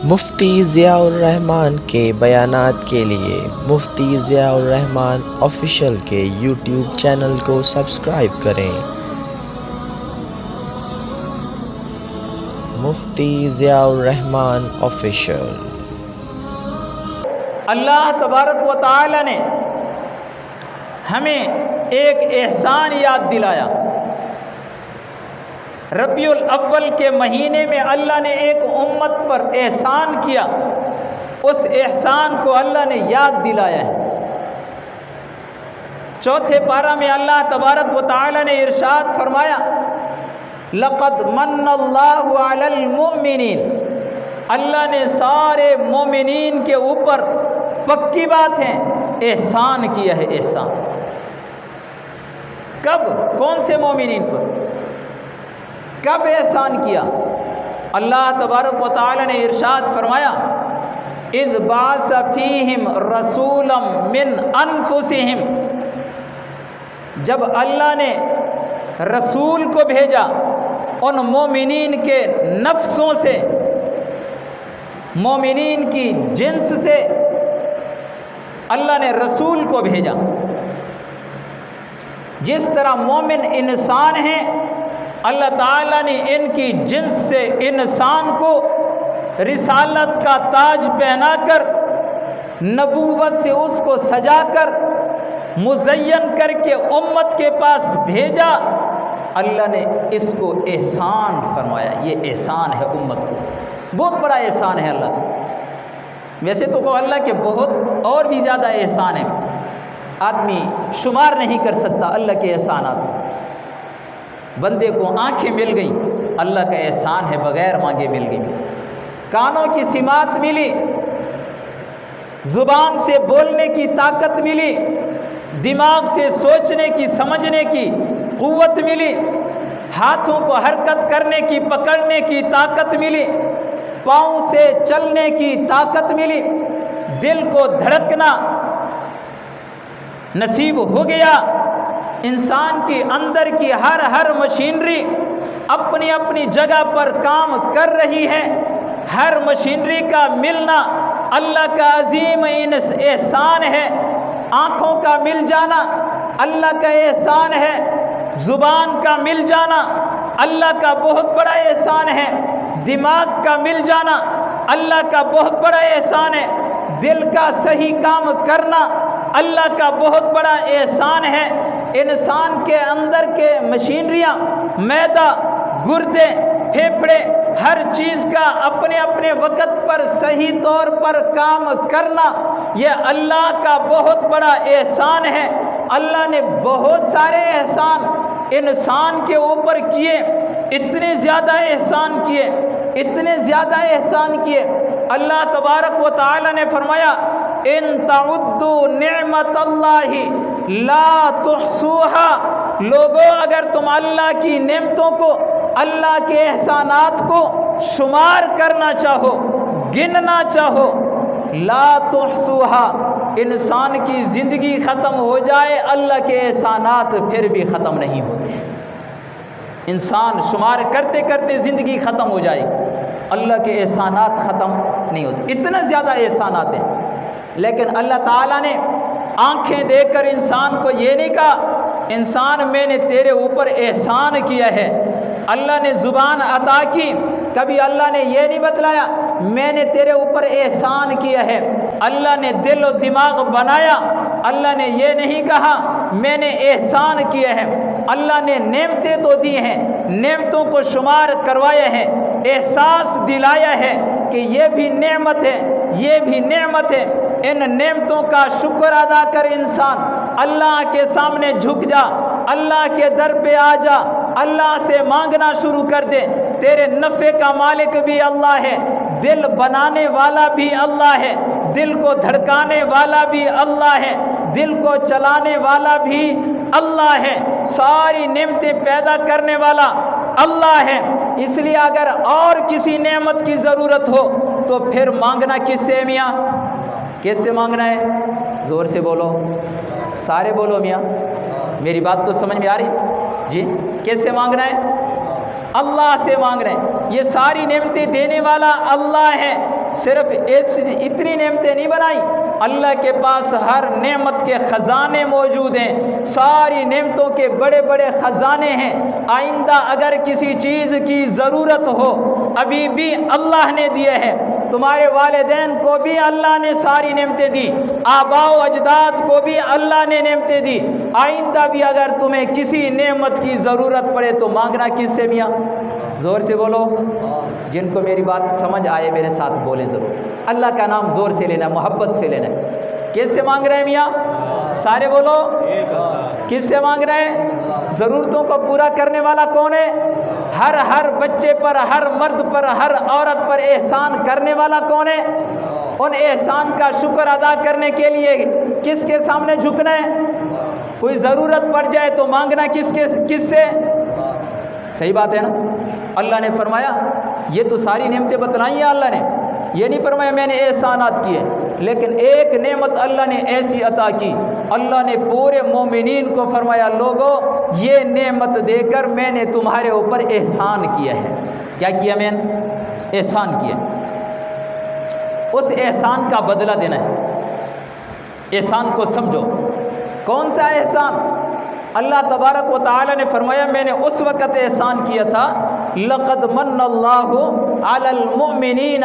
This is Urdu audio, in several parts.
مفتی ضیاء الرحمن کے بیانات کے لیے مفتی ضیاء الرحمن آفیشیل کے یوٹیوب چینل کو سبسکرائب کریں۔ مفتی ضیاء الرحمن آفیشیل۔ اللہ تبارک و تعالی نے ہمیں ایک احسان یاد دلایا۔ ربیع الاول کے مہینے میں اللہ نے ایک امت پر احسان کیا، اس احسان کو اللہ نے یاد دلایا ہے۔ چوتھے پارہ میں اللہ تبارک و تعالی نے ارشاد فرمایا، لقد من اللہ علی المؤمنین، اللہ نے سارے مومنین کے اوپر پکی بات ہے احسان کیا ہے۔ احسان کب؟ کون سے مومنین پر؟ کب احسان کیا؟ اللہ تبارک و تعالی نے ارشاد فرمایا، اذ بعث فیہم رسولا من انفسہم، جب اللہ نے رسول کو بھیجا ان مومنین کے نفسوں سے، مومنین کی جنس سے اللہ نے رسول کو بھیجا۔ جس طرح مومن انسان ہیں، اللہ تعالیٰ نے ان کی جنس سے انسان کو رسالت کا تاج پہنا کر، نبوت سے اس کو سجا کر، مزین کر کے امت کے پاس بھیجا۔ اللہ نے اس کو احسان فرمایا، یہ احسان ہے امت کو، بہت بڑا احسان ہے اللہ کا۔ ویسے تو اللہ کے بہت اور بھی زیادہ احسان ہیں، آدمی شمار نہیں کر سکتا اللہ کے احسانات کو۔ بندے کو آنکھیں مل گئیں، اللہ کا احسان ہے، بغیر مانگے مل گئی۔ کانوں کی سماعت ملی، زبان سے بولنے کی طاقت ملی، دماغ سے سوچنے کی، سمجھنے کی قوت ملی، ہاتھوں کو حرکت کرنے کی، پکڑنے کی طاقت ملی، پاؤں سے چلنے کی طاقت ملی، دل کو دھڑکنا نصیب ہو گیا۔ انسان کی اندر کی ہر مشینری اپنی اپنی جگہ پر کام کر رہی ہے۔ ہر مشینری کا ملنا اللہ کا عظیم احسان ہے۔ آنکھوں کا مل جانا اللہ کا احسان ہے، زبان کا مل جانا اللہ کا بہت بڑا احسان ہے، دماغ کا مل جانا اللہ کا بہت بڑا احسان ہے، دل کا صحیح کام کرنا اللہ کا بہت بڑا احسان ہے۔ انسان کے اندر کے مشینریاں، معدہ، گردے، پھیپھڑے، ہر چیز کا اپنے اپنے وقت پر صحیح طور پر کام کرنا، یہ اللہ کا بہت بڑا احسان ہے۔ اللہ نے بہت سارے احسان انسان کے اوپر کیے، اتنے زیادہ احسان کیے، اتنے زیادہ احسان کیے۔ اللہ تبارک و تعالی نے فرمایا، ان تعدوا نعمت اللہ لا تحصوها، لوگوں اگر تم اللہ کی نعمتوں کو، اللہ کے احسانات کو شمار کرنا چاہو، گننا چاہو، لا تحصوها، انسان کی زندگی ختم ہو جائے، اللہ کے احسانات پھر بھی ختم نہیں ہوتے۔ انسان شمار کرتے کرتے زندگی ختم ہو جائے، اللہ کے احسانات ختم نہیں ہوتے، اتنا زیادہ احسانات ہیں۔ لیکن اللہ تعالیٰ نے آنکھیں دے کر انسان کو یہ نہیں کہا، انسان میں نے تیرے اوپر احسان کیا ہے۔ اللہ نے زبان عطا کی، کبھی اللہ نے یہ نہیں بتلایا میں نے تیرے اوپر احسان کیا ہے۔ اللہ نے دل و دماغ بنایا، اللہ نے یہ نہیں کہا میں نے احسان کیا ہے۔ اللہ نے نعمتیں تو دی ہیں، نعمتوں کو شمار کروایا ہے، احساس دلایا ہے کہ یہ بھی نعمت ہے، یہ بھی نعمت ہے۔ ان نعمتوں کا شکر ادا کر انسان، اللہ کے سامنے جھک جا، اللہ کے در پہ آ جا، اللہ سے مانگنا شروع کر دے۔ تیرے نفع کا مالک بھی اللہ ہے، دل بنانے والا بھی اللہ ہے، دل کو دھڑکانے والا بھی اللہ ہے، دل کو چلانے والا بھی اللہ ہے، ساری نعمتیں پیدا کرنے والا اللہ ہے۔ اس لیے اگر اور کسی نعمت کی ضرورت ہو تو پھر مانگنا کس سے میاں؟ کس سے مانگنا ہے؟ زور سے بولو، سارے بولو میاں، میری بات تو سمجھ میں آ رہی جی؟ کس سے مانگنا ہے؟ اللہ سے مانگ رہے ہیں۔ یہ ساری نعمتیں دینے والا اللہ ہے، صرف اتنی نعمتیں نہیں بنائی، اللہ کے پاس ہر نعمت کے خزانے موجود ہیں، ساری نعمتوں کے بڑے بڑے خزانے ہیں۔ آئندہ اگر کسی چیز کی ضرورت ہو، ابھی بھی اللہ نے دیے ہیں، تمہارے والدین کو بھی اللہ نے ساری نعمتیں دی، آباء و اجداد کو بھی اللہ نے نعمتیں دی، آئندہ بھی اگر تمہیں کسی نعمت کی ضرورت پڑے تو مانگنا کس سے میاں؟ زور سے بولو، جن کو میری بات سمجھ آئے میرے ساتھ بولیں ضرور۔ اللہ کا نام زور سے لینا، محبت سے لینا۔ کس سے مانگ رہے ہیں میاں؟ سارے بولو، کس سے مانگ رہے ہیں؟ ضرورتوں کو پورا کرنے والا کون ہے؟ ہر بچے پر، ہر مرد پر، ہر عورت پر احسان کرنے والا کون ہے؟ ان احسان کا شکر ادا کرنے کے لیے کس کے سامنے جھکنا ہے؟ کوئی ضرورت پڑ جائے تو مانگنا کس سے؟ صحیح بات ہے نا؟ اللہ نے فرمایا یہ تو ساری نعمتیں بتلائی ہیں اللہ نے، یہ نہیں فرمایا میں نے احسانات کیے، لیکن ایک نعمت اللہ نے ایسی عطا کی، اللہ نے پورے مومنین کو فرمایا لوگو یہ نعمت دے کر میں نے تمہارے اوپر احسان کیا ہے۔ کیا کیا؟ میں نے احسان کیا، اس احسان کا بدلہ دینا ہے۔ احسان کو سمجھو، کون سا احسان؟ اللہ تبارک و تعالی نے فرمایا میں نے اس وقت احسان کیا تھا لقد من اللہ علی المؤمنین،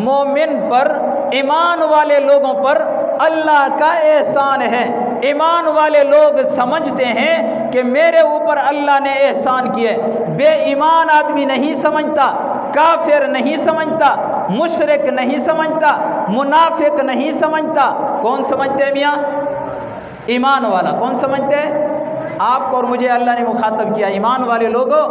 مومن پر، ایمان والے لوگوں پر اللہ کا احسان ہے۔ ایمان والے لوگ سمجھتے ہیں کہ میرے اوپر اللہ نے احسان کیا ہے، بے ایمان آدمی نہیں سمجھتا، کافر نہیں سمجھتا، مشرک نہیں سمجھتا، منافق نہیں سمجھتا۔ کون سمجھتے ہیں میاں؟ ایمان والا۔ کون سمجھتے ہیں؟ آپ کو اور مجھے اللہ نے مخاطب کیا، ایمان والے لوگوں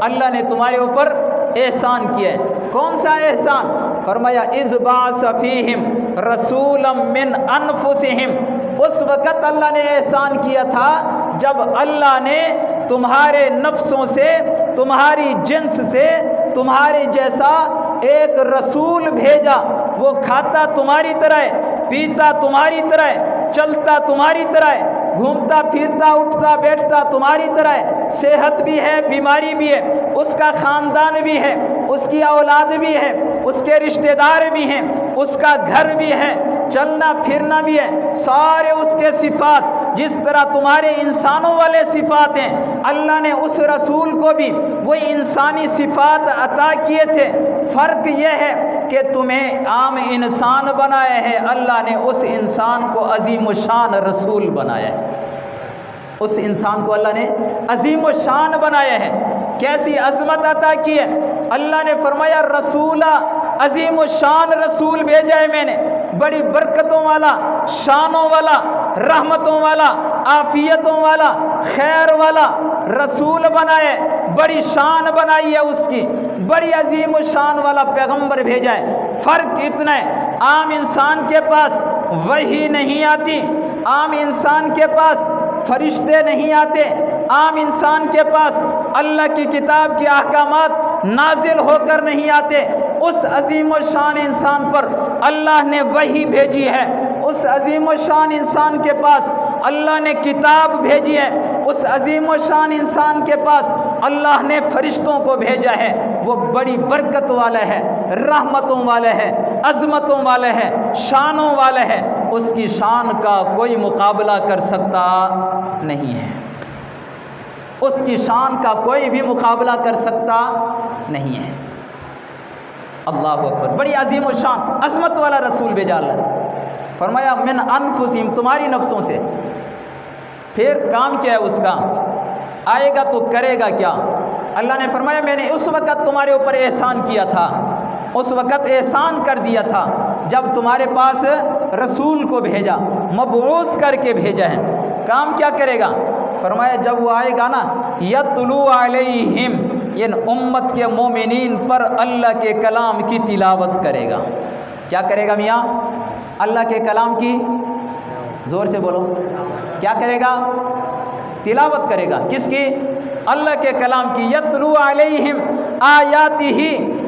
اللہ نے تمہارے اوپر احسان کیا ہے۔ کون سا احسان؟ فرمایا اذ بعث فیہم رسولا من انفسہم، اس وقت اللہ نے احسان کیا تھا جب اللہ نے تمہارے نفسوں سے، تمہاری جنس سے، تمہارے جیسا ایک رسول بھیجا، وہ کھاتا تمہاری طرح ہے، پیتا تمہاری طرح ہے، چلتا تمہاری طرح ہے، گھومتا پھرتا اٹھتا بیٹھتا تمہاری طرح ہے، صحت بھی ہے بیماری بھی ہے، اس کا خاندان بھی ہے، اس کی اولاد بھی ہے، اس کے رشتہ دار بھی ہیں، اس کا گھر بھی ہے، چلنا پھرنا بھی ہے، سارے اس کے صفات جس طرح تمہارے انسانوں والے صفات ہیں، اللہ نے اس رسول کو بھی وہی انسانی صفات عطا کیے تھے۔ فرق یہ ہے کہ تمہیں عام انسان بنایا ہے، اللہ نے اس انسان کو عظیم الشان رسول بنایا ہے۔ اس انسان کو اللہ نے عظیم الشان بنایا ہے۔ کیسی عظمت عطا کی ہے؟ اللہ نے فرمایا رسولہ، عظیم الشان رسول بھیجا ہے میں نے، بڑی برکتوں والا، شانوں والا، رحمتوں والا، عافیتوں والا، خیر والا رسول بنائے، بڑی شان بنائی ہے اس کی، بڑی عظیم الشان والا پیغمبر بھیجا ہے۔ فرق اتنا ہے، عام انسان کے پاس وحی نہیں آتی، عام انسان کے پاس فرشتے نہیں آتے، عام انسان کے پاس اللہ کی کتاب کے احکامات نازل ہو کر نہیں آتے۔ اس عظیم الشان انسان پر اللہ نے وحی بھیجی ہے، اس عظیم الشان انسان کے پاس اللہ نے کتاب بھیجی ہے، اس عظیم الشان انسان کے پاس اللہ نے فرشتوں کو بھیجا ہے۔ وہ بڑی برکت والا ہے، رحمتوں والا ہے، عظمتوں والا ہے، شانوں والا ہے، اس کی شان کا کوئی مقابلہ کر سکتا نہیں ہے، اس کی شان کا کوئی بھی مقابلہ کر سکتا نہیں ہے۔ اللہ اکبر، بڑی عظیم الشان عظمت والا رسول بھیجا اللہ نے۔ فرمایا من انفسہم، تمہاری نفسوں سے۔ پھر کام کیا ہے اس کا؟ آئے گا تو کرے گا کیا؟ اللہ نے فرمایا میں نے اس وقت تمہارے اوپر احسان کیا تھا، اس وقت احسان کر دیا تھا جب تمہارے پاس رسول کو بھیجا، مبعوث کر کے بھیجا ہے۔ کام کیا کرے گا؟ فرمایا جب وہ آئے گا نا، یتلو علیہم، ان امت کے مومنین پر اللہ کے کلام کی تلاوت کرے گا۔ کیا کرے گا میاں؟ اللہ کے کلام کی، زور سے بولو، کیا کرے گا؟ تلاوت کرے گا۔ کس کی؟ اللہ کے کلام کی۔ یتلو علیہم آیاتہ،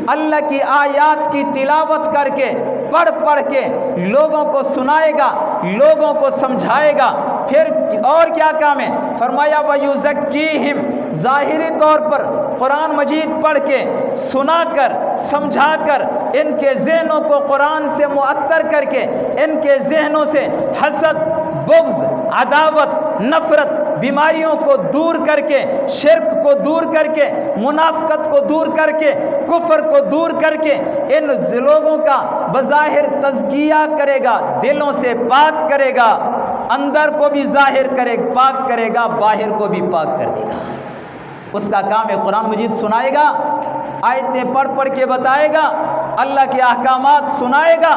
اللہ کی آیات کی تلاوت کر کے، پڑھ کے لوگوں کو سنائے گا، لوگوں کو سمجھائے گا۔ پھر اور کیا کام ہے؟ فرمایا وَيُزَكِّيهِمْ، ظاہری طور پر قرآن مجید پڑھ کے سنا کر سمجھا کر ان کے ذہنوں کو قرآن سے معطر کر کے ان کے ذہنوں سے حسد، بغض، عداوت، نفرت، بیماریوں کو دور کر کے، شرک کو دور کر کے، منافقت کو دور کر کے، کفر کو دور کر کے ان لوگوں کا بظاہر تزکیہ کرے گا، دلوں سے پاک کرے گا، اندر کو بھی ظاہر پاک کرے گا، باہر کو بھی پاک کر دے گا۔ اس کا کام ہے قرآن مجید سنائے گا، آیتیں پڑھ پڑھ کے بتائے گا، اللہ کے احکامات سنائے گا،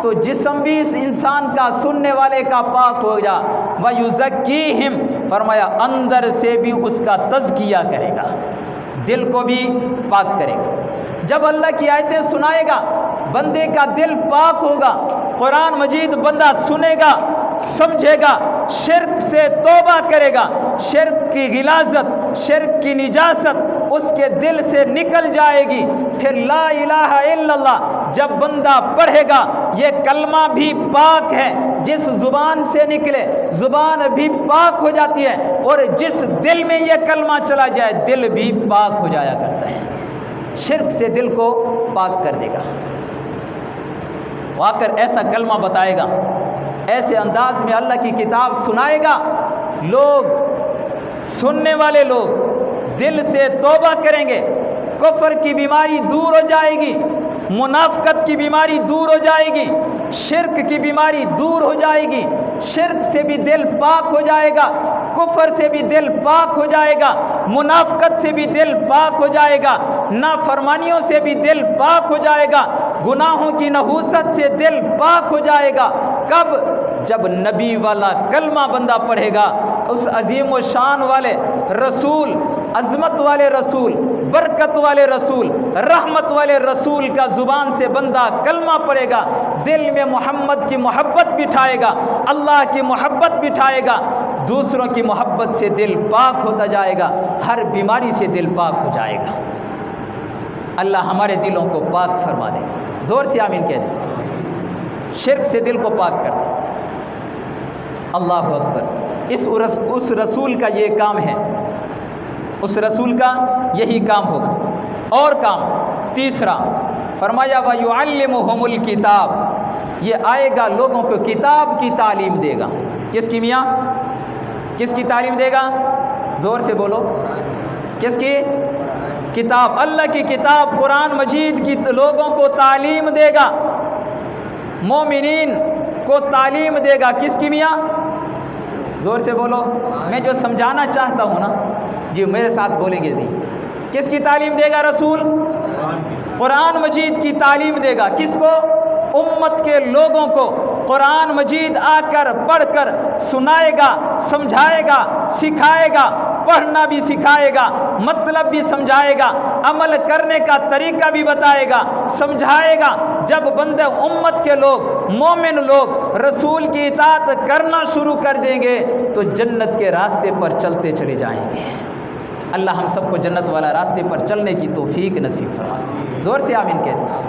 تو جسم بھی اس انسان کا، سننے والے کا پاک ہو جا۔ وَيُزَكِّيهِمْ، فرمایا اندر سے بھی اس کا تزکیہ کرے گا، دل کو بھی پاک کرے گا۔ جب اللہ کی آیتیں سنائے گا بندے کا دل پاک ہوگا، قرآن مجید بندہ سنے گا، سمجھے گا، شرک سے توبہ کرے گا، شرک کی غلاظت، شرک کی نجاست اس کے دل سے نکل جائے گی۔ پھر لا الہ الا اللہ جب بندہ پڑھے گا، یہ کلمہ بھی پاک ہے، جس زبان سے نکلے زبان بھی پاک ہو جاتی ہے، اور جس دل میں یہ کلمہ چلا جائے دل بھی پاک ہو جایا کرتا ہے، شرک سے دل کو پاک کر دے گا۔ وہ آ کر ایسا کلمہ بتائے گا، ایسے انداز میں اللہ کی کتاب سنائے گا، لوگ سننے والے لوگ دل سے توبہ کریں گے، کفر کی بیماری دور ہو جائے گی، منافقت کی بیماری دور ہو جائے گی، شرک کی بیماری دور ہو جائے گی، شرک سے بھی دل پاک ہو جائے گا، کفر سے بھی دل پاک ہو جائے گا، منافقت سے بھی دل پاک ہو جائے گا، نافرمانیوں سے بھی دل پاک ہو جائے گا، گناہوں کی نحوست سے دل پاک ہو جائے گا۔ کب؟ جب نبی والا کلمہ بندہ پڑھے گا، اس عظیم و شان والے رسول، عظمت والے رسول، برکت والے رسول، رحمت والے رسول کا زبان سے بندہ کلمہ پڑھے گا، دل میں محمد کی محبت بٹھائے گا، اللہ کی محبت بٹھائے گا، دوسروں کی محبت سے دل پاک ہوتا جائے گا، ہر بیماری سے دل پاک ہو جائے گا۔ اللہ ہمارے دلوں کو پاک فرما دے، زور سے آمین کہہ دیں۔ شرک سے دل کو پاک کر دے۔ اللہ اکبر۔ اس رسول کا یہ کام ہے، اس رسول کا یہی کام ہوگا۔ اور کام تیسرا فرمایا وَيُعَلِّمُهُمُ الْكِتَابَ، یہ آئے گا لوگوں کو کتاب کی تعلیم دے گا۔ کس کی میاں؟ کس کی تعلیم دے گا؟ زور سے بولو، کس کی؟ کتاب، اللہ کی کتاب قرآن مجید کی لوگوں کو تعلیم دے گا، مومنین کو تعلیم دے گا۔ کس کی میاں؟ زور سے بولو، میں جو سمجھانا چاہتا ہوں نا، جی میرے ساتھ بولیں گے جی۔ کس کی تعلیم دے گا رسول؟ قرآن مجید کی تعلیم دے گا۔ کس کو؟ امت کے لوگوں کو قرآن مجید آ کر پڑھ کر سنائے گا، سمجھائے گا، سکھائے گا، پڑھنا بھی سکھائے گا، مطلب بھی سمجھائے گا، عمل کرنے کا طریقہ بھی بتائے گا، سمجھائے گا۔ جب بندے امت کے لوگ، مومن لوگ رسول کی اطاعت کرنا شروع کر دیں گے تو جنت کے راستے پر چلتے چلے جائیں گے۔ اللہ ہم سب کو جنت والا راستے پر چلنے کی توفیق نصیب فرمائے۔ زور سے آمین کہتے ہیں۔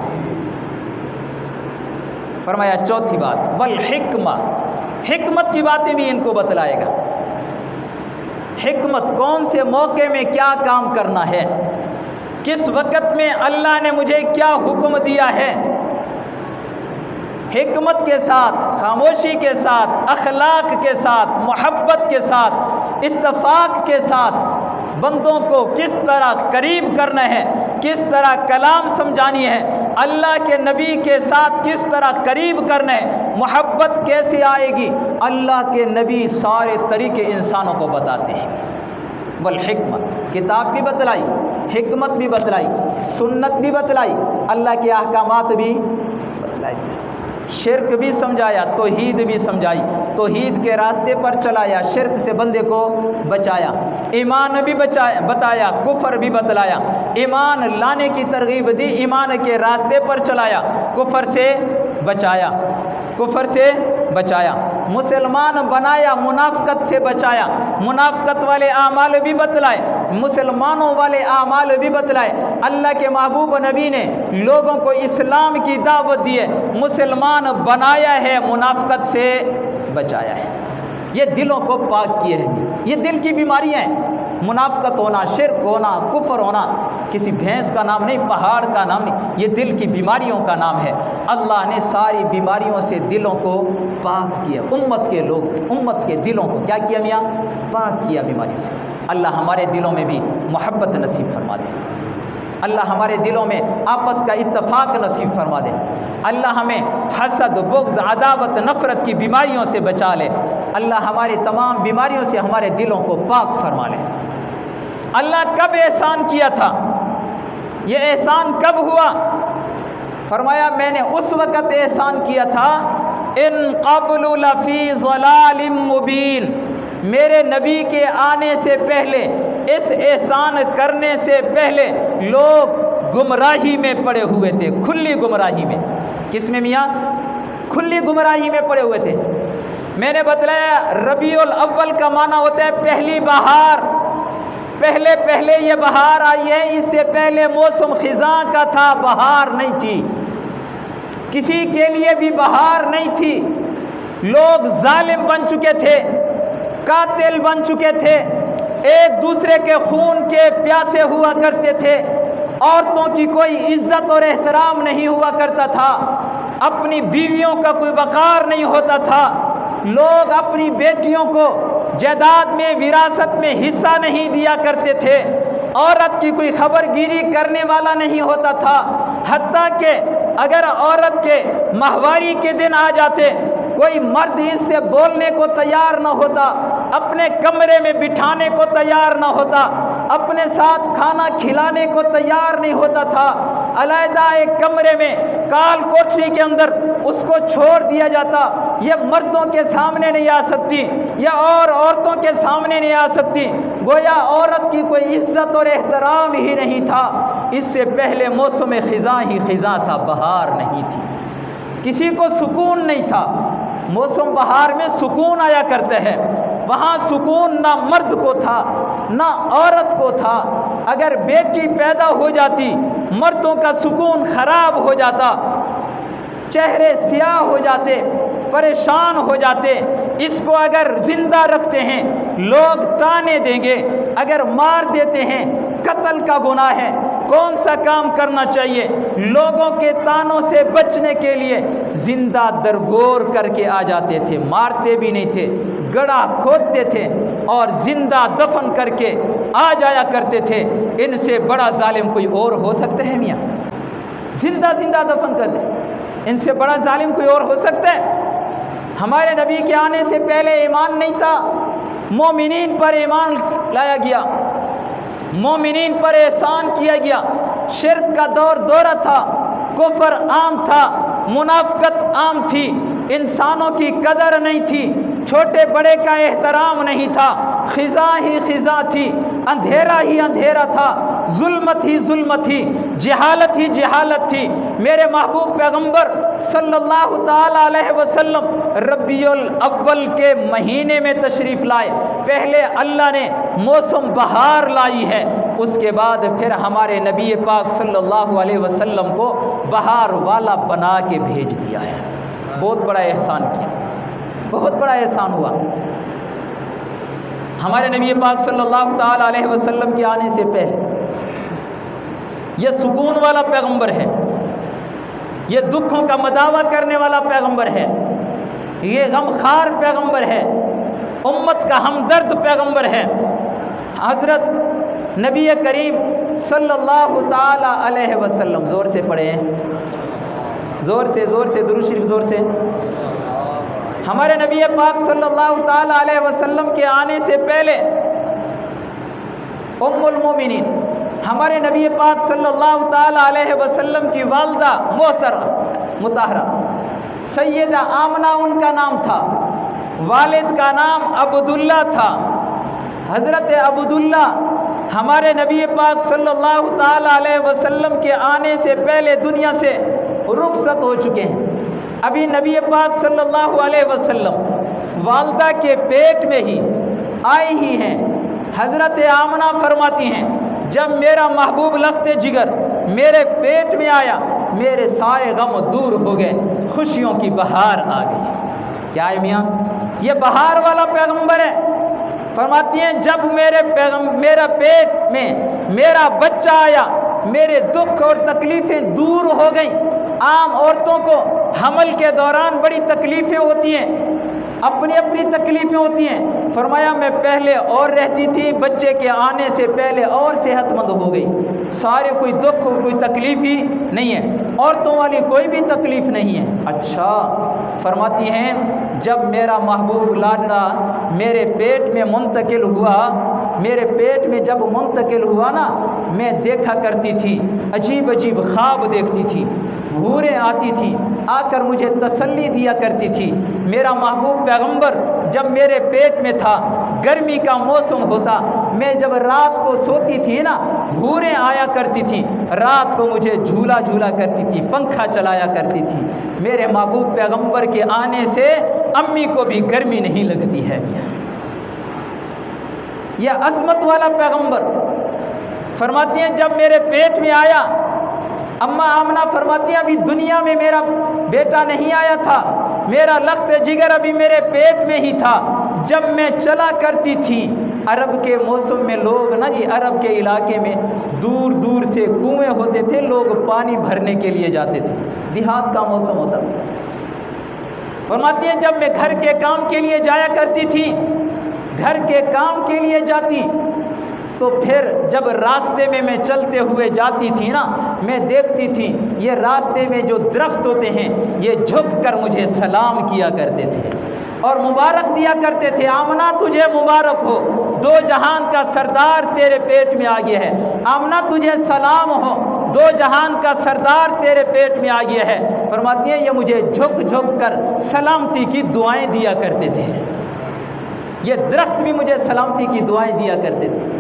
فرمایا چوتھی بات والحکمہ، حکمت کی باتیں بھی ان کو بتلائے گا۔ حکمت، کون سے موقع میں کیا کام کرنا ہے، کس وقت میں اللہ نے مجھے کیا حکم دیا ہے۔ حکمت کے ساتھ، خاموشی کے ساتھ، اخلاق کے ساتھ، محبت کے ساتھ، اتفاق کے ساتھ بندوں کو کس طرح قریب کرنا ہے، کس طرح کلام سمجھانی ہے، اللہ کے نبی کے ساتھ کس طرح قریب کرنا ہے، محبت کیسے آئے گی، اللہ کے نبی سارے طریقے انسانوں کو بتاتے ہیں۔ والحکمت، کتاب بھی بتلائی، حکمت بھی بتلائی، سنت بھی بتلائی، اللہ کے احکامات بھی بتلائی، شرک بھی سمجھایا، توحید بھی سمجھائی، توحید کے راستے پر چلایا، شرک سے بندے کو بچایا، ایمان بھی بتایا، کفر بھی بتلایا، ایمان لانے کی ترغیب دی، ایمان کے راستے پر چلایا، کفر سے بچایا، کفر سے بچایا، مسلمان بنایا، منافقت سے بچایا، منافقت والے اعمال بھی بتلائے، مسلمانوں والے اعمال بھی بتلائے۔ اللہ کے محبوب نبی نے لوگوں کو اسلام کی دعوت دی ہے، مسلمان بنایا ہے، منافقت سے بچایا ہے۔ یہ دلوں کو پاک کیے ہیں، یہ دل کی بیماریاں ہیں، منافقت ہونا، شرک ہونا، کفر ہونا کسی بھینس کا نام نہیں، پہاڑ کا نام نہیں، یہ دل کی بیماریوں کا نام ہے۔ اللہ نے ساری بیماریوں سے دلوں کو پاک کیا، امت کے دلوں کو کیا کیا میاں؟ پاک کیا بیماریوں سے۔ اللہ ہمارے دلوں میں بھی محبت نصیب فرما دے، اللہ ہمارے دلوں میں آپس کا اتفاق نصیب فرما دے، اللہ ہمیں حسد، بغض، عداوت، نفرت کی بیماریوں سے بچا لے، اللہ ہماری تمام بیماریوں سے ہمارے دلوں کو پاک فرما لے۔ اللہ کب احسان کیا تھا؟ یہ احسان کب ہوا؟ فرمایا میں نے اس وقت احسان کیا تھا ان قبل لفی ضلال مبین، میرے نبی کے آنے سے پہلے، اس احسان کرنے سے پہلے لوگ گمراہی میں پڑے ہوئے تھے، کھلی گمراہی میں۔ کس میں میاں؟ کھلی گمراہی میں پڑے ہوئے تھے۔ میں نے بتلایا ربیع الاول کا معنی ہوتا ہے پہلی بہار، پہلے یہ بہار آئی ہے، اس سے پہلے موسم خزاں کا تھا، بہار نہیں تھی، کسی کے لیے بھی بہار نہیں تھی۔ لوگ ظالم بن چکے تھے، قاتل بن چکے تھے، ایک دوسرے کے خون کے پیاسے ہوا کرتے تھے، عورتوں کی کوئی عزت اور احترام نہیں ہوا کرتا تھا، اپنی بیویوں کا کوئی وقار نہیں ہوتا تھا، لوگ اپنی بیٹیوں کو جائیداد میں، وراثت میں حصہ نہیں دیا کرتے تھے، عورت کی کوئی خبر گیری کرنے والا نہیں ہوتا تھا، حتیٰ کہ اگر عورت کے ماہواری کے دن آ جاتے کوئی مرد اس سے بولنے کو تیار نہ ہوتا، اپنے کمرے میں بٹھانے کو تیار نہ ہوتا، اپنے ساتھ کھانا کھلانے کو تیار نہیں ہوتا تھا، علیحدہ ایک کمرے میں کال کوٹری کے اندر اس کو چھوڑ دیا جاتا۔ یہ مردوں کے سامنے نہیں آ سکتی، یا اور عورتوں کے سامنے نہیں آ سکتی، گویا عورت کی کوئی عزت اور احترام ہی نہیں تھا۔ اس سے پہلے موسم خزاں ہی خزاں تھا، بہار نہیں تھی، کسی کو سکون نہیں تھا۔ موسم بہار میں سکون آیا کرتا ہے، وہاں سکون نہ مرد کو تھا نہ عورت کو تھا۔ اگر بیٹی پیدا ہو جاتی مردوں کا سکون خراب ہو جاتا، چہرے سیاہ ہو جاتے، پریشان ہو جاتے۔ اس کو اگر زندہ رکھتے ہیں لوگ تانے دیں گے، اگر مار دیتے ہیں قتل کا گناہ ہے۔ کون سا کام کرنا چاہیے؟ لوگوں کے تانوں سے بچنے کے لیے زندہ درگور کر کے آ جاتے تھے، مارتے بھی نہیں تھے، گڑھا کھودتے تھے اور زندہ دفن کر کے آ جایا کرتے تھے۔ ان سے بڑا ظالم کوئی اور ہو سکتا ہے میاں؟ زندہ دفن کر دے، ان سے بڑا ظالم کوئی اور ہو سکتا ہے؟ ہمارے نبی کے آنے سے پہلے ایمان نہیں تھا، مومنین پر ایمان لایا گیا، مومنین پر احسان کیا گیا۔ شرک کا دورہ تھا، کفر عام تھا، منافقت عام تھی، انسانوں کی قدر نہیں تھی، چھوٹے بڑے کا احترام نہیں تھا، خزاں ہی خزاں تھی، اندھیرا ہی اندھیرا تھا، ظلمت ہی ظلمت تھی، جہالت ہی جہالت تھی۔ میرے محبوب پیغمبر صلی اللہ تعالی علیہ وسلم ربیع الاول کے مہینے میں تشریف لائے۔ پہلے اللہ نے موسم بہار لائی ہے، اس کے بعد پھر ہمارے نبی پاک صلی اللہ علیہ وسلم کو بہار والا بنا کے بھیج دیا ہے۔ بہت بڑا احسان کیا، بہت بڑا احسان ہوا۔ ہمارے نبی پاک صلی اللہ تعالی علیہ وسلم کے آنے سے پہلے یہ سکون والا پیغمبر ہے، یہ دکھوں کا مداوع کرنے والا پیغمبر ہے، یہ غمخوار پیغمبر ہے، امت کا ہمدرد پیغمبر ہے۔ حضرت نبی کریم صلی اللہ تعالی علیہ وسلم، زور سے پڑھیں، زور سے درود شریف زور سے۔ ہمارے نبی پاک صلی اللہ تعالی علیہ وسلم کے آنے سے پہلے ام المومنین ہمارے نبی پاک صلی اللہ تعالی علیہ وسلم کی والدہ محترمہ مطہرہ سیدہ آمنہ ان کا نام تھا، والد کا نام عبداللہ تھا۔ حضرت عبداللہ ہمارے نبی پاک صلی اللہ تعالی علیہ وسلم کے آنے سے پہلے دنیا سے رخصت ہو چکے ہیں۔ ابھی نبی پاک صلی اللہ علیہ وسلم والدہ کے پیٹ میں ہی آئی ہی ہیں۔ حضرت آمنہ فرماتی ہیں جب میرا محبوب لخت جگر میرے پیٹ میں آیا، میرے سارے غم دور ہو گئے، خوشیوں کی بہار آ گئی۔ کیا ہے میاں؟ یہ بہار والا پیغمبر ہے، فرماتی ہیں جب میرا پیٹ میں میرا بچہ آیا میرے دکھ اور تکلیفیں دور ہو گئیں۔ عام عورتوں کو حمل کے دوران بڑی تکلیفیں ہوتی ہیں، اپنی اپنی تکلیفیں ہوتی ہیں۔ فرمایا میں پہلے اور رہتی تھی، بچے کے آنے سے پہلے اور صحت مند ہو گئی، سارے کوئی دکھ اور کوئی تکلیف ہی نہیں ہے، عورتوں والی کوئی بھی تکلیف نہیں ہے۔ اچھا، فرماتی ہیں جب میرا محبوب لاڈلا میرے پیٹ میں منتقل ہوا، میرے پیٹ میں جب منتقل ہوا نا، میں دیکھا کرتی تھی، عجیب عجیب خواب دیکھتی تھی، حوریں آتی تھیں، آ کر مجھے تسلی دیا کرتی تھی۔ میرا محبوب پیغمبر جب میرے پیٹ میں تھا، گرمی کا موسم ہوتا، میں جب رات کو سوتی تھی نا، حوریں آیا کرتی تھیں، رات کو مجھے جھولا جھولا کرتی تھی، پنکھا چلایا کرتی تھی۔ میرے محبوب پیغمبر کے آنے سے امی کو بھی گرمی نہیں لگتی ہے۔ یہ عظمت والا پیغمبر فرماتی ہیں جب میرے پیٹ میں آیا، اماں آمنہ فرماتی ہیں ابھی دنیا میں میرا بیٹا نہیں آیا تھا، میرا لخت جگر ابھی میرے پیٹ میں ہی تھا۔ جب میں چلا کرتی تھی، عرب کے موسم میں لوگ نا جی، عرب کے علاقے میں دور دور سے کنویں ہوتے تھے، لوگ پانی بھرنے کے لیے جاتے تھے، دیہات کا موسم ہوتا۔ فرماتی ہیں جب میں گھر کے کام کے لیے جایا کرتی تھی، گھر کے کام کے لیے جاتی تو پھر جب راستے میں چلتے ہوئے جاتی تھی نا، میں دیکھتی تھی یہ راستے میں جو درخت ہوتے ہیں یہ جھک کر مجھے سلام کیا کرتے تھے اور مبارک دیا کرتے تھے، آمنہ تجھے مبارک ہو، دو جہان کا سردار تیرے پیٹ میں آ گیا ہے، آمنہ تجھے سلام ہو، دو جہان کا سردار تیرے پیٹ میں آ گیا ہے۔ فرماتی ہیں یہ مجھے جھک جھک کر سلامتی کی دعائیں دیا کرتے تھے، یہ درخت بھی مجھے سلامتی کی دعائیں دیا کرتے تھے۔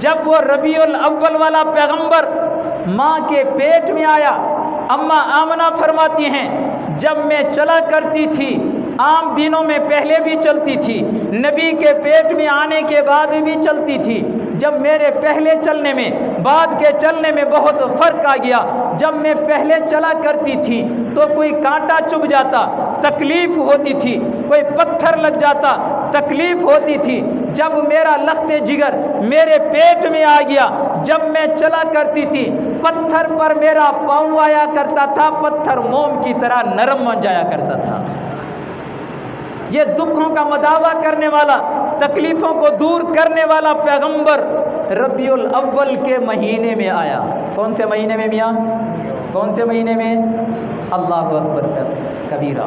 جب وہ ربیع الاول والا پیغمبر ماں کے پیٹ میں آیا، اماں آمنہ فرماتی ہیں جب میں چلا کرتی تھی، عام دنوں میں پہلے بھی چلتی تھی، نبی کے پیٹ میں آنے کے بعد بھی چلتی تھی، جب میرے پہلے چلنے میں بعد کے چلنے میں بہت فرق آ گیا۔ جب میں پہلے چلا کرتی تھی تو کوئی کانٹا چبھ جاتا، تکلیف ہوتی تھی، کوئی پتھر لگ جاتا، تکلیف ہوتی تھی۔ جب میرا لخت جگر میرے پیٹ میں آ گیا، جب میں چلا کرتی تھی، پتھر پر میرا پاؤں آیا کرتا تھا، پتھر موم کی طرح نرم بن جایا کرتا تھا۔ یہ دکھوں کا مداوع کرنے والا، تکلیفوں کو دور کرنے والا پیغمبر ربیع الاول کے مہینے میں آیا۔ کون سے مہینے میں میاں؟ کون سے مہینے میں؟ اللہ اکبر کبیرہ۔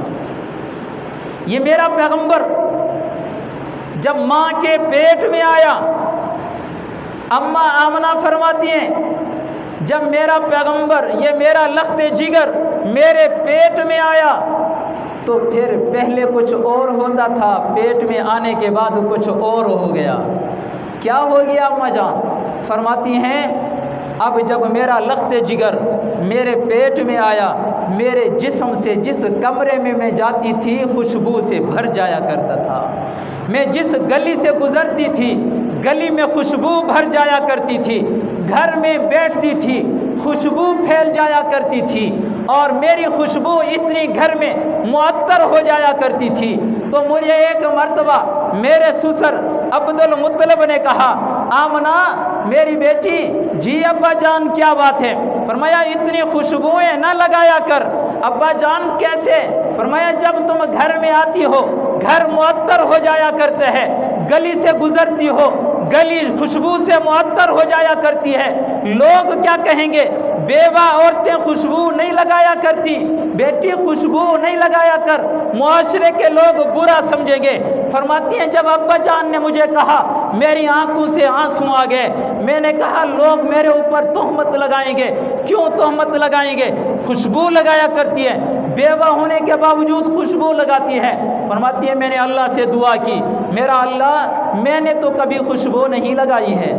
یہ میرا پیغمبر جب ماں کے پیٹ میں آیا، اماں آمنہ فرماتی ہیں جب میرا پیغمبر، یہ میرا لخت جگر میرے پیٹ میں آیا تو پھر پہلے کچھ اور ہوتا تھا، پیٹ میں آنے کے بعد کچھ اور ہو گیا۔ کیا ہو گیا اماں جان؟ فرماتی ہیں اب جب میرا لخت جگر میرے پیٹ میں آیا، میرے جسم سے جس کمرے میں جاتی تھی خوشبو سے بھر جایا کرتا تھا، میں جس گلی سے گزرتی تھی گلی میں خوشبو بھر جایا کرتی تھی، گھر میں بیٹھتی تھی خوشبو پھیل جایا کرتی تھی، اور میری خوشبو اتنی گھر میں معطر ہو جایا کرتی تھی۔ تو مجھے ایک مرتبہ میرے سسر عبد المطلب نے کہا آمنہ میری بیٹی، جی ابا جان کیا بات ہے؟ فرمایا اتنی خوشبوئیں نہ لگایا کر۔ ابا جان کیسے؟ فرمایا جب تم گھر میں آتی ہو گھر معطر ہو جایا کرتے ہیں، گلی سے گزرتی ہو گلی خوشبو سے معطر ہو جایا کرتی ہے، لوگ کیا کہیں گے؟ بیوہ عورتیں خوشبو نہیں لگایا کرتی، بیٹی خوشبو نہیں لگایا کر، معاشرے کے لوگ برا سمجھیں گے۔ فرماتی ہیں جب ابا جان نے مجھے کہا میری آنکھوں سے آنسو آ گئے، میں نے کہا لوگ میرے اوپر تہمت لگائیں گے۔ کیوں تہمت لگائیں گے؟ خوشبو لگایا کرتی ہے، بیوہ ہونے کے باوجود خوشبو لگاتی ہے۔ فرماتی ہے میں نے اللہ سے دعا کی، میرا اللہ میں نے تو کبھی خوشبو نہیں لگائی ہے،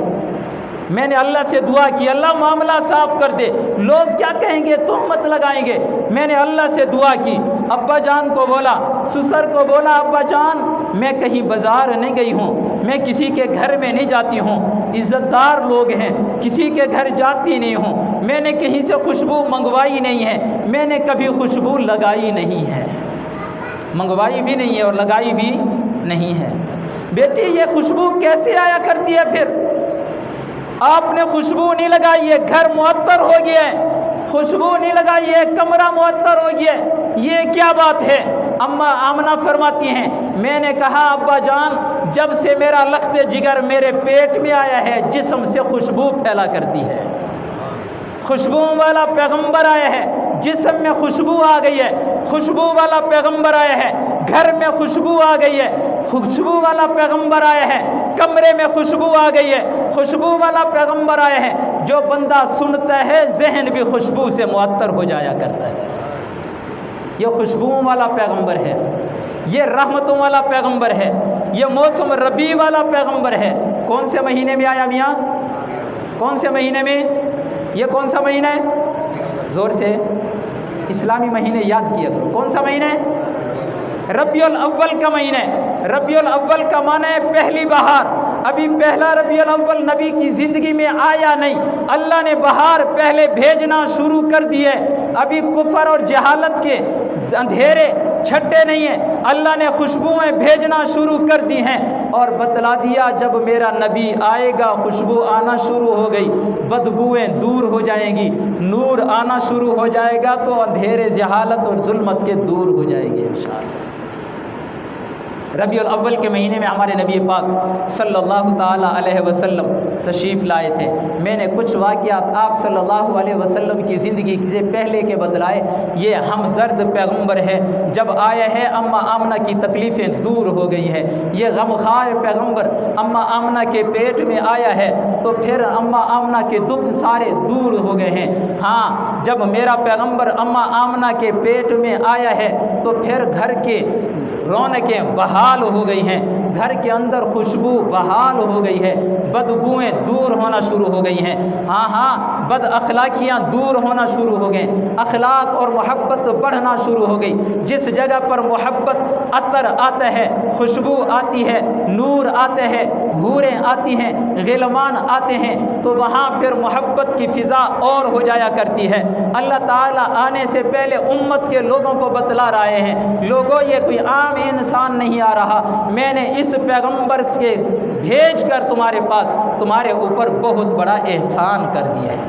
میں نے اللہ سے دعا کی اللہ معاملہ صاف کر دے، لوگ کیا کہیں گے؟ تہمت لگائیں گے۔ میں نے اللہ سے دعا کی، ابا جان کو بولا، سسر کو بولا ابا جان میں کہیں بازار نہیں گئی ہوں، میں کسی کے گھر میں نہیں جاتی ہوں، عزت دار لوگ ہیں، کسی کے گھر جاتی نہیں ہوں، میں نے کہیں سے خوشبو منگوائی نہیں ہے، میں نے کبھی خوشبو لگائی نہیں ہے، منگوائی بھی نہیں ہے اور لگائی بھی نہیں ہے۔ بیٹی یہ خوشبو کیسے آیا کرتی ہے؟ پھر آپ نے خوشبو نہیں لگائی ہے، گھر معطر ہو گیا ہے، خوشبو نہیں لگائی ہے، کمرہ معطر ہو گیا ہے، یہ کیا بات ہے؟ اماں آمنہ فرماتی ہیں میں نے کہا ابا جان جب سے میرا لخت جگر میرے پیٹ میں آیا ہے جسم سے خوشبو پھیلا کرتی ہے، خوشبو والا پیغمبر آیا ہے، جسم میں خوشبو آ گئی ہے، خوشبو والا پیغمبر آیا ہے، گھر میں خوشبو آ گئی ہے، خوشبو والا پیغمبر آیا ہے، کمرے میں خوشبو آ گئی ہے، خوشبو والا پیغمبر آیا ہے، جو بندہ سنتا ہے ذہن بھی خوشبو سے معطر ہو جایا کرتا ہے۔ یہ خوشبوؤں والا پیغمبر ہے، یہ رحمتوں والا پیغمبر ہے، یہ موسم ربیع والا پیغمبر ہے۔ کون سے مہینے میں آیا میاں؟ کون سے مہینے میں؟ یہ کون سا مہینہ ہے؟ زور سے اسلامی مہینے یاد کیا کرو۔ کون سا مہینہ ہے؟ ربیع الاول کا مہینہ ہے۔ ربیع الاول کا معنی ہے پہلی بہار۔ ابھی پہلا ربیع الاول نبی کی زندگی میں آیا نہیں، اللہ نے بہار پہلے بھیجنا شروع کر دی ہے۔ ابھی کفر اور جہالت کے اندھیرے چھٹے نہیں ہیں، اللہ نے خوشبوئیں بھیجنا شروع کر دی ہیں اور بتلا دیا جب میرا نبی آئے گا خوشبو آنا شروع ہو گئی، بدبوئیں دور ہو جائیں گی، نور آنا شروع ہو جائے گا تو اندھیرے جہالت اور ظلمت کے دور ہو جائیں گے انشاءاللہ۔ ربیع الاول کے مہینے میں ہمارے نبی پاک صلی اللہ تعالی علیہ وسلم تشریف لائے تھے۔ میں نے کچھ واقعات آپ صلی اللہ علیہ وسلم کی زندگی سے پہلے کے بتلائے۔ یہ ہمدرد پیغمبر ہے، جب آیا ہے اماں آمنہ کی تکلیفیں دور ہو گئی ہے۔ یہ غمخوار پیغمبر اماں آمنہ کے پیٹ میں آیا ہے تو پھر اماں آمنہ کے دکھ سارے دور ہو گئے ہیں۔ ہاں جب میرا پیغمبر اماں آمنہ کے پیٹ میں آیا ہے تو پھر گھر کے رونقیں بحال ہو گئی ہیں، گھر کے اندر خوشبو بحال ہو گئی ہے، بدبوئیں دور ہونا شروع ہو گئی ہیں۔ ہاں بد اخلاقیاں دور ہونا شروع ہو گئیں، اخلاق اور محبت بڑھنا شروع ہو گئی۔ جس جگہ پر محبت عطر آتا ہے، خوشبو آتی ہے، نور آتے ہیں، حوریں آتی ہیں، غلمان آتے ہیں تو وہاں پھر محبت کی فضا اور ہو جایا کرتی ہے۔ اللہ تعالیٰ آنے سے پہلے امت کے لوگوں کو بتلا رہے ہیں، لوگوں یہ کوئی عام انسان نہیں آ رہا، میں نے اس پیغمبر کے بھیج کر تمہارے پاس تمہارے اوپر بہت بڑا احسان کر دیا ہے۔